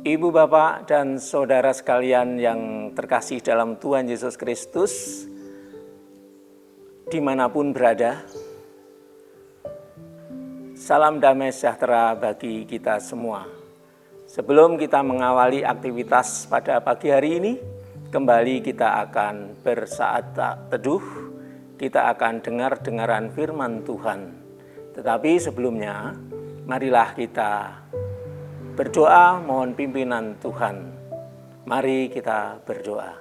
Ibu, Bapak, dan saudara sekalian yang terkasih dalam Tuhan Yesus Kristus, dimanapun berada, salam damai sejahtera bagi kita semua. Sebelum kita mengawali aktivitas pada pagi hari ini, kembali kita akan bersaat teduh, kita akan dengar-dengaran firman Tuhan. Tetapi sebelumnya, marilah kita berdoa mohon pimpinan Tuhan. Mari kita berdoa.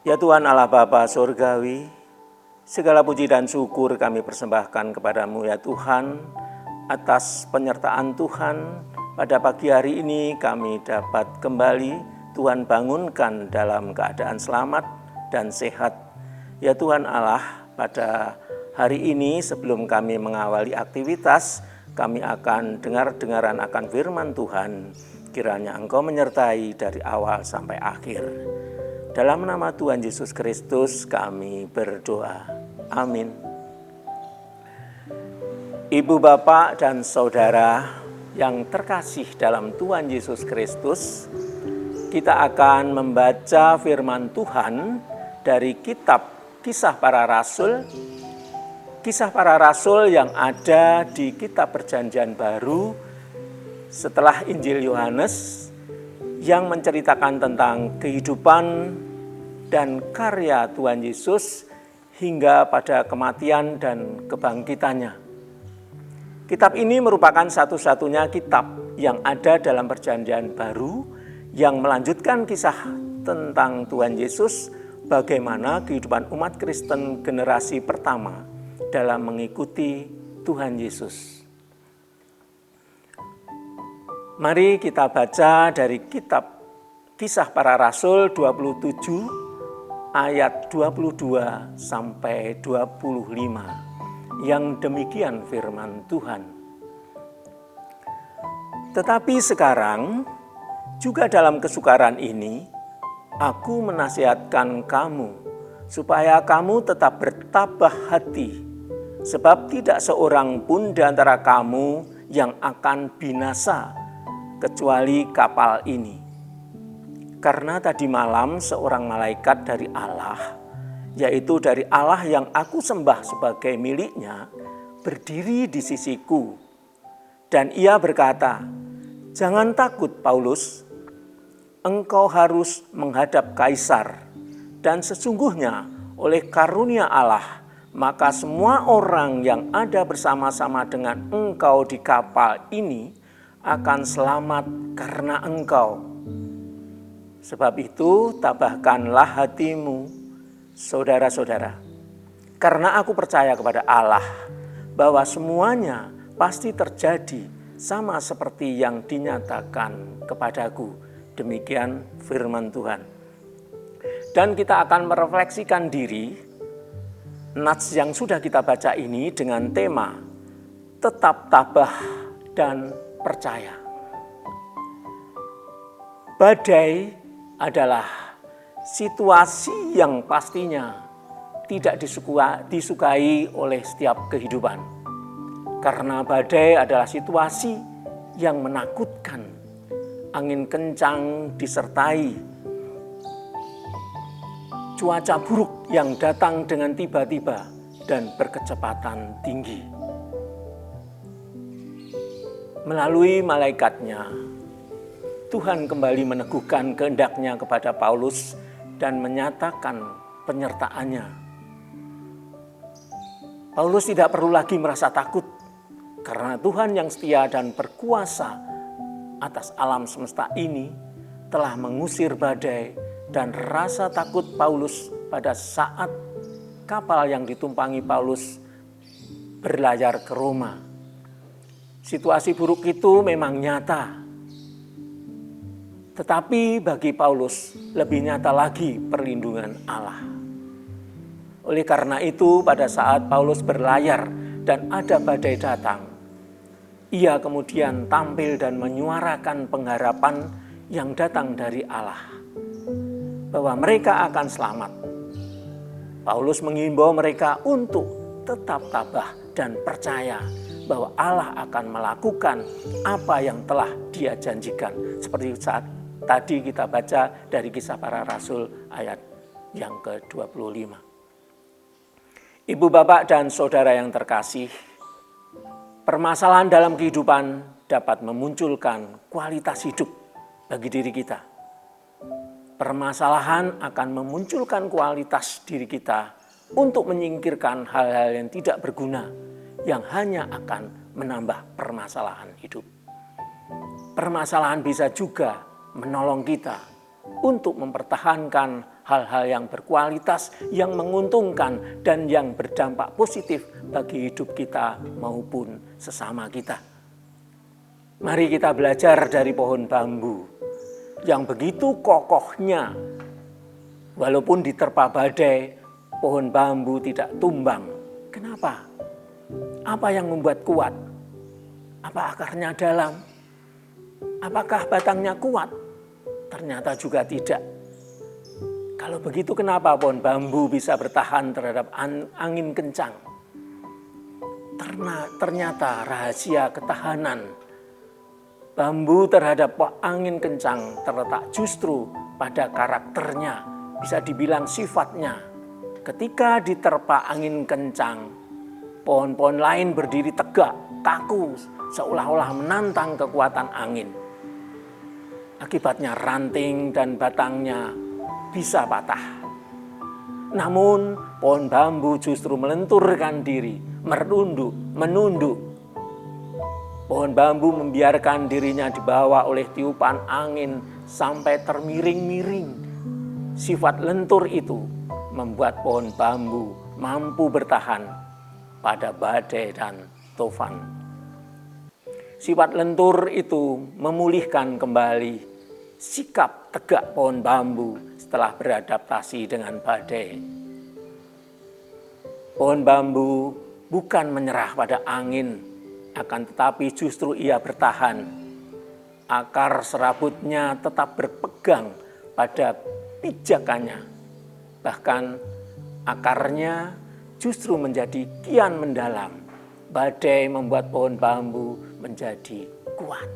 Ya Tuhan Allah Bapa Surgawi, segala puji dan syukur kami persembahkan kepadamu ya Tuhan, atas penyertaan Tuhan pada pagi hari ini kami dapat kembali Tuhan bangunkan dalam keadaan selamat dan sehat. Ya Tuhan Allah, pada hari ini sebelum kami mengawali aktivitas, kami akan dengar-dengaran akan firman Tuhan. Kiranya Engkau menyertai dari awal sampai akhir. Dalam nama Tuhan Yesus Kristus kami berdoa. Amin. Ibu, Bapak, dan saudara yang terkasih dalam Tuhan Yesus Kristus, kita akan membaca firman Tuhan dari kitab Kisah Para Rasul. Kisah Para Rasul yang ada di kitab Perjanjian Baru setelah Injil Yohanes yang menceritakan tentang kehidupan dan karya Tuhan Yesus hingga pada kematian dan kebangkitannya. Kitab ini merupakan satu-satunya kitab yang ada dalam Perjanjian Baru yang melanjutkan kisah tentang Tuhan Yesus, bagaimana kehidupan umat Kristen generasi pertama dalam mengikuti Tuhan Yesus. Mari kita baca dari kitab Kisah Para Rasul 27 ayat 22 sampai 25 yang demikian firman Tuhan. Tetapi sekarang juga dalam kesukaran ini aku menasihatkan kamu supaya kamu tetap bertabah hati. Sebab tidak seorang pun di antara kamu yang akan binasa, kecuali kapal ini. Karena tadi malam seorang malaikat dari Allah, yaitu dari Allah yang aku sembah sebagai miliknya, berdiri di sisiku. Dan ia berkata, "Jangan takut Paulus, engkau harus menghadap Kaisar. Dan sesungguhnya oleh karunia Allah, maka semua orang yang ada bersama-sama dengan engkau di kapal ini akan selamat karena engkau. Sebab itu tabahkanlah hatimu, saudara-saudara, karena aku percaya kepada Allah bahwa semuanya pasti terjadi sama seperti yang dinyatakan kepadaku." Demikian firman Tuhan. Dan kita akan merefleksikan diri nats yang sudah kita baca ini dengan tema tetap tabah dan percaya. Badai adalah situasi yang pastinya tidak disukai oleh setiap kehidupan. Karena badai adalah situasi yang menakutkan. Angin kencang disertai cuaca buruk yang datang dengan tiba-tiba dan berkecepatan tinggi. Melalui malaikatnya, Tuhan kembali meneguhkan kehendaknya kepada Paulus dan menyatakan penyertaannya. Paulus tidak perlu lagi merasa takut karena Tuhan yang setia dan berkuasa atas alam semesta ini telah mengusir badai dan rasa takut Paulus pada saat kapal yang ditumpangi Paulus berlayar ke Roma. Situasi buruk itu memang nyata. Tetapi bagi Paulus lebih nyata lagi perlindungan Allah. Oleh karena itu pada saat Paulus berlayar dan ada badai datang, ia kemudian tampil dan menyuarakan pengharapan yang datang dari Allah, bahwa mereka akan selamat. Paulus mengimbau mereka untuk tetap tabah dan percaya bahwa Allah akan melakukan apa yang telah Dia janjikan. Seperti saat tadi kita baca dari Kisah Para Rasul ayat yang ke-25. Ibu, bapak, dan saudara yang terkasih, permasalahan dalam kehidupan dapat memunculkan kualitas hidup bagi diri kita. Permasalahan akan memunculkan kualitas diri kita untuk menyingkirkan hal-hal yang tidak berguna, yang hanya akan menambah permasalahan hidup. Permasalahan bisa juga menolong kita untuk mempertahankan hal-hal yang berkualitas, yang menguntungkan, dan yang berdampak positif bagi hidup kita maupun sesama kita. Mari kita belajar dari pohon bambu yang begitu kokohnya, walaupun diterpa badai, pohon bambu tidak tumbang. Kenapa? Apa yang membuat kuat? Apa akarnya dalam? Apakah batangnya kuat? Ternyata juga tidak. Kalau begitu, kenapa pohon bambu bisa bertahan terhadap angin kencang? Ternyata rahasia ketahanan bambu terhadap angin kencang terletak justru pada karakternya, bisa dibilang sifatnya. Ketika diterpa angin kencang, pohon-pohon lain berdiri tegak, kaku, seolah-olah menantang kekuatan angin. Akibatnya ranting dan batangnya bisa patah. Namun pohon bambu justru melenturkan diri, menunduk. Pohon bambu membiarkan dirinya dibawa oleh tiupan angin sampai termiring-miring. Sifat lentur itu membuat pohon bambu mampu bertahan pada badai dan tufan. Sifat lentur itu memulihkan kembali sikap tegak pohon bambu setelah beradaptasi dengan badai. Pohon bambu bukan menyerah pada angin, akan tetapi justru ia bertahan. Akar serabutnya tetap berpegang pada pijakannya. Bahkan akarnya justru menjadi kian mendalam. Badai membuat pohon bambu menjadi kuat.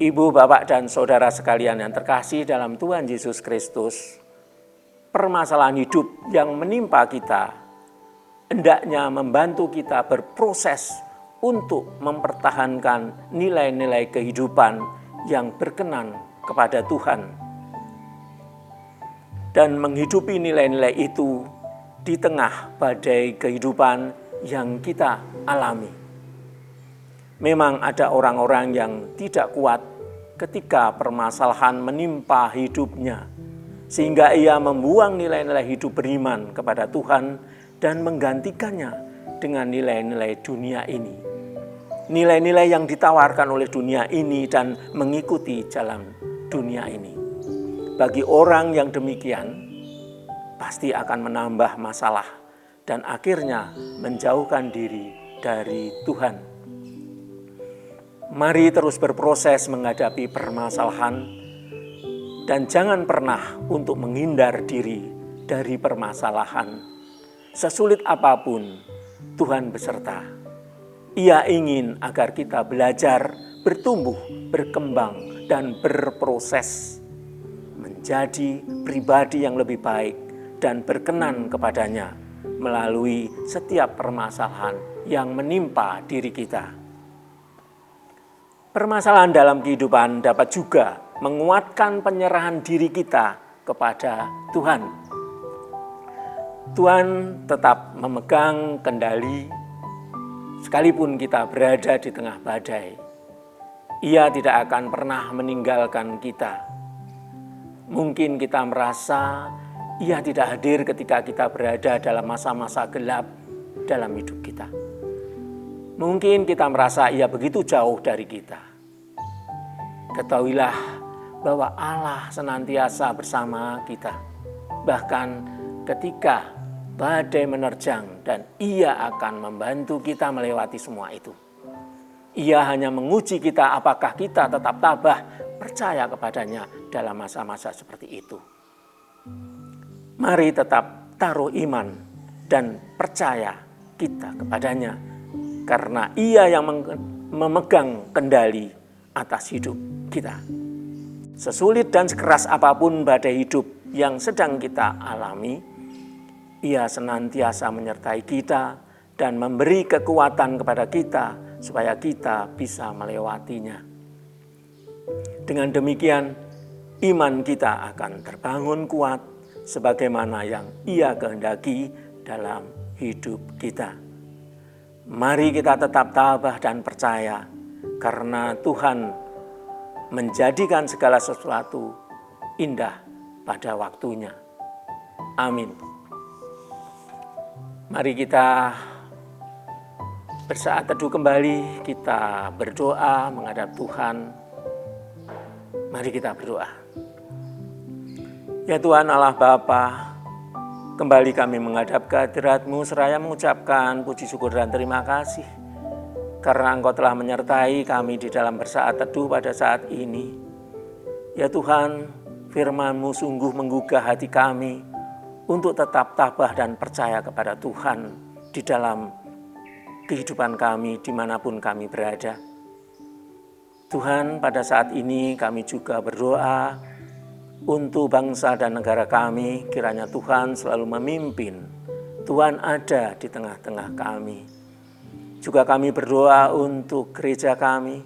Ibu, bapak, dan saudara sekalian yang terkasih dalam Tuhan Yesus Kristus, permasalahan hidup yang menimpa kita hendaknya membantu kita berproses untuk mempertahankan nilai-nilai kehidupan yang berkenan kepada Tuhan dan menghidupi nilai-nilai itu di tengah badai kehidupan yang kita alami. Memang ada orang-orang yang tidak kuat ketika permasalahan menimpa hidupnya, sehingga ia membuang nilai-nilai hidup beriman kepada Tuhan dan menggantikannya dengan nilai-nilai dunia ini. Nilai-nilai yang ditawarkan oleh dunia ini dan mengikuti jalan dunia ini. Bagi orang yang demikian, pasti akan menambah masalah dan akhirnya menjauhkan diri dari Tuhan. Mari terus berproses menghadapi permasalahan dan jangan pernah untuk menghindar diri dari permasalahan. Sesulit apapun, Tuhan beserta. Ia ingin agar kita belajar, bertumbuh, berkembang, dan berproses menjadi pribadi yang lebih baik dan berkenan kepadanya melalui setiap permasalahan yang menimpa diri kita. Permasalahan dalam kehidupan dapat juga menguatkan penyerahan diri kita kepada Tuhan. Tuhan tetap memegang kendali sekalipun kita berada di tengah badai. Ia tidak akan pernah meninggalkan kita. Mungkin kita merasa Ia tidak hadir ketika kita berada dalam masa-masa gelap dalam hidup kita. Mungkin kita merasa Ia begitu jauh dari kita. Ketahuilah bahwa Allah senantiasa bersama kita. Bahkan ketika badai menerjang dan Ia akan membantu kita melewati semua itu. Ia hanya menguji kita apakah kita tetap tabah percaya kepadanya dalam masa-masa seperti itu. Mari tetap taruh iman dan percaya kita kepadanya, karena Ia yang memegang kendali atas hidup kita. Sesulit dan sekeras apapun badai hidup yang sedang kita alami, Ia senantiasa menyertai kita dan memberi kekuatan kepada kita supaya kita bisa melewatinya. Dengan demikian, iman kita akan terbangun kuat sebagaimana yang Ia kehendaki dalam hidup kita. Mari kita tetap tabah dan percaya, karena Tuhan menjadikan segala sesuatu indah pada waktunya. Amin. Mari kita bersaat teduh kembali, kita berdoa menghadap Tuhan. Mari kita berdoa. Ya Tuhan Allah Bapa, kembali kami menghadap kehadirat-Mu seraya mengucapkan puji syukur dan terima kasih karena Engkau telah menyertai kami di dalam bersaat teduh pada saat ini. Ya Tuhan, firman-Mu sungguh menggugah hati kami untuk tetap tabah dan percaya kepada Tuhan di dalam kehidupan kami dimanapun kami berada. Tuhan, pada saat ini kami juga berdoa untuk bangsa dan negara kami, kiranya Tuhan selalu memimpin. Tuhan ada di tengah-tengah kami. Juga kami berdoa untuk gereja kami.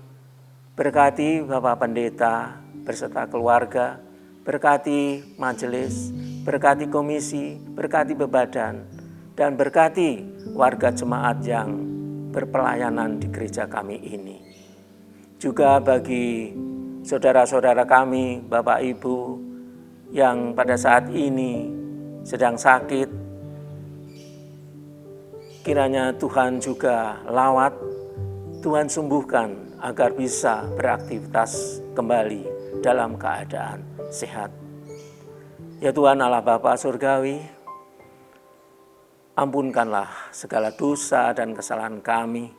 Berkati Bapak Pendeta beserta keluarga, berkati majelis, berkati komisi, berkati bebadan, dan berkati warga jemaat yang berpelayanan di gereja kami ini. Juga bagi saudara-saudara kami, Bapak Ibu, yang pada saat ini sedang sakit, kiranya Tuhan juga lawat, Tuhan sembuhkan agar bisa beraktivitas kembali dalam keadaan sehat. Ya Tuhan Allah Bapa Surgawi, ampunkanlah segala dosa dan kesalahan kami.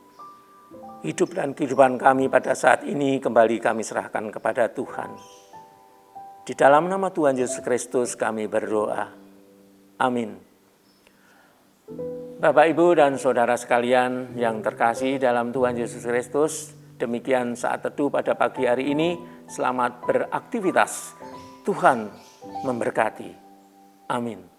Hidup dan kehidupan kami pada saat ini kembali kami serahkan kepada Tuhan. Di dalam nama Tuhan Yesus Kristus kami berdoa. Amin. Bapak, Ibu, dan saudara sekalian yang terkasih dalam Tuhan Yesus Kristus, demikian saat teduh pada pagi hari ini. Selamat beraktivitas. Tuhan memberkati. Amin.